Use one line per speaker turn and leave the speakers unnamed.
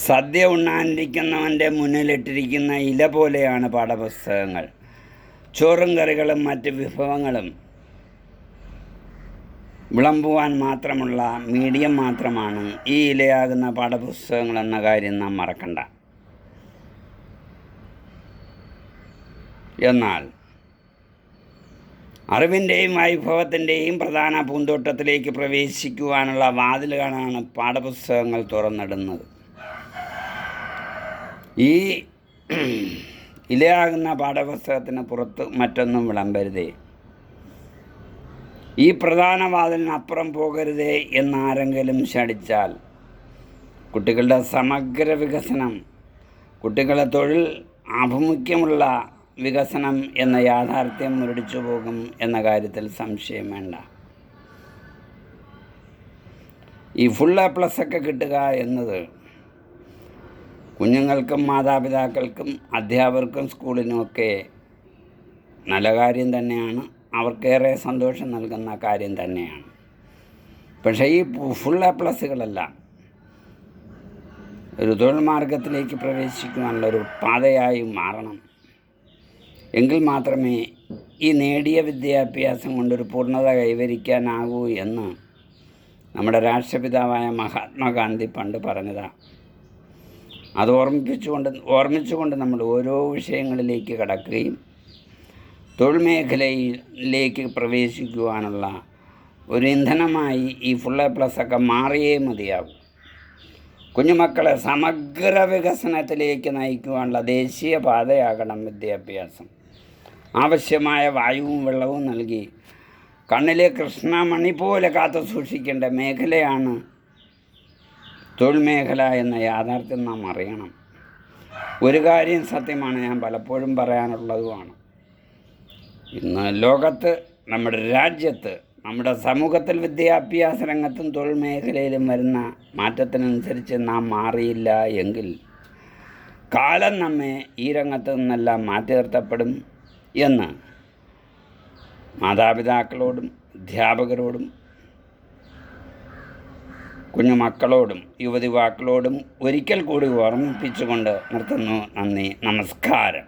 സദ്യ ഉണ്ണാനിരിക്കുന്നവൻ്റെ മുന്നിലിട്ടിരിക്കുന്ന ഇല പോലെയാണ് പാഠപുസ്തകങ്ങൾ. ചോറും കറികളും മറ്റ് വിഭവങ്ങളും വിളമ്പുവാൻ മാത്രമുള്ള മീഡിയം മാത്രമാണ് ഈ ഇലയാകുന്ന പാഠപുസ്തകങ്ങളെന്ന കാര്യം നാം മറക്കണ്ട. എന്നാൽ അറിവിൻ്റെയും വൈഭവത്തിൻ്റെയും പ്രധാന പൂന്തോട്ടത്തിലേക്ക് പ്രവേശിക്കുവാനുള്ള വാതിലുകളാണ് പാഠപുസ്തകങ്ങൾ തുറന്നിടുന്നത്. ഈ ഇലയാകുന്ന പാഠപുസ്തകത്തിന് പുറത്ത് മറ്റൊന്നും വിളമ്പരുതേ, ഈ പ്രധാന വാതിലിനപ്പുറം പോകരുതേ എന്നാരെങ്കിലും ശഠിച്ചാൽ കുട്ടികളുടെ സമഗ്ര വികസനം, കുട്ടികളെ തൊഴിൽ ആഭിമുഖ്യമുള്ള വികസനം എന്ന യാഥാർത്ഥ്യം മുരടിച്ചു പോകും എന്ന കാര്യത്തിൽ സംശയം വേണ്ട. ഈ ഫുൾ A+ ഒക്കെ കിട്ടുക എന്നത് കുഞ്ഞുങ്ങൾക്കും മാതാപിതാക്കൾക്കും അധ്യാപകർക്കും സ്കൂളിനുമൊക്കെ നല്ല കാര്യം തന്നെയാണ്, അവർക്കേറെ സന്തോഷം നൽകുന്ന കാര്യം തന്നെയാണ്. പക്ഷേ ഈ ഫുൾ A+കളെല്ലാം ഒരു തൊഴിൽ മാർഗത്തിലേക്ക് പ്രവേശിക്കുവാനുള്ളൊരു പാതയായി മാറണം. എങ്കിൽ മാത്രമേ ഈ നേടിയ വിദ്യാഭ്യാസം കൊണ്ടൊരു പൂർണ്ണത കൈവരിക്കാനാകൂ എന്ന് നമ്മുടെ രാഷ്ട്രപിതാവായ മഹാത്മാഗാന്ധി പണ്ട് പറഞ്ഞതാണ്. അത് ഓർമ്മിച്ചുകൊണ്ട് നമ്മൾ ഓരോ വിഷയങ്ങളിലേക്ക് കടക്കുകയും തൊഴിൽ മേഖലയിലേക്ക് പ്രവേശിക്കുവാനുള്ള ഒരു ഇന്ധനമായി ഈ ഫുൾ A+ ഒക്കെ മാറിയേ മതിയാകും. കുഞ്ഞുമക്കളെ സമഗ്ര വികസനത്തിലേക്ക് നയിക്കുവാനുള്ള ദേശീയ പാതയാകണം വിദ്യാഭ്യാസം. ആവശ്യമായ വായുവും വെള്ളവും നൽകി കണ്ണിലെ കൃഷ്ണമണി പോലെ കാത്തു സൂക്ഷിക്കേണ്ട മേഖലയാണ് തൊഴിൽ മേഖല എന്ന യാഥാർത്ഥ്യം നാം അറിയണം. ഒരു കാര്യം സത്യമാണ്, ഞാൻ പലപ്പോഴും പറയാനുള്ളതുമാണ്. ഇന്ന് ലോകത്ത്, നമ്മുടെ രാജ്യത്ത്, നമ്മുടെ സമൂഹത്തിൽ വിദ്യാഭ്യാസ രംഗത്തും തൊഴിൽ മേഖലയിലും വരുന്ന മാറ്റത്തിനനുസരിച്ച് നാം മാറിയില്ല എങ്കിൽ കാലം നമ്മെ ഈ രംഗത്ത് നിന്നെല്ലാം മാറ്റി നിർത്തപ്പെടും എന്ന് മാതാപിതാക്കളോടും അധ്യാപകരോടും കുഞ്ഞുമക്കളോടും യുവതിവാക്കളോടും ഒരിക്കൽ കൂടി ഓർമ്മിപ്പിച്ചുകൊണ്ട് നിർത്തുന്നു. നന്ദി, നമസ്കാരം.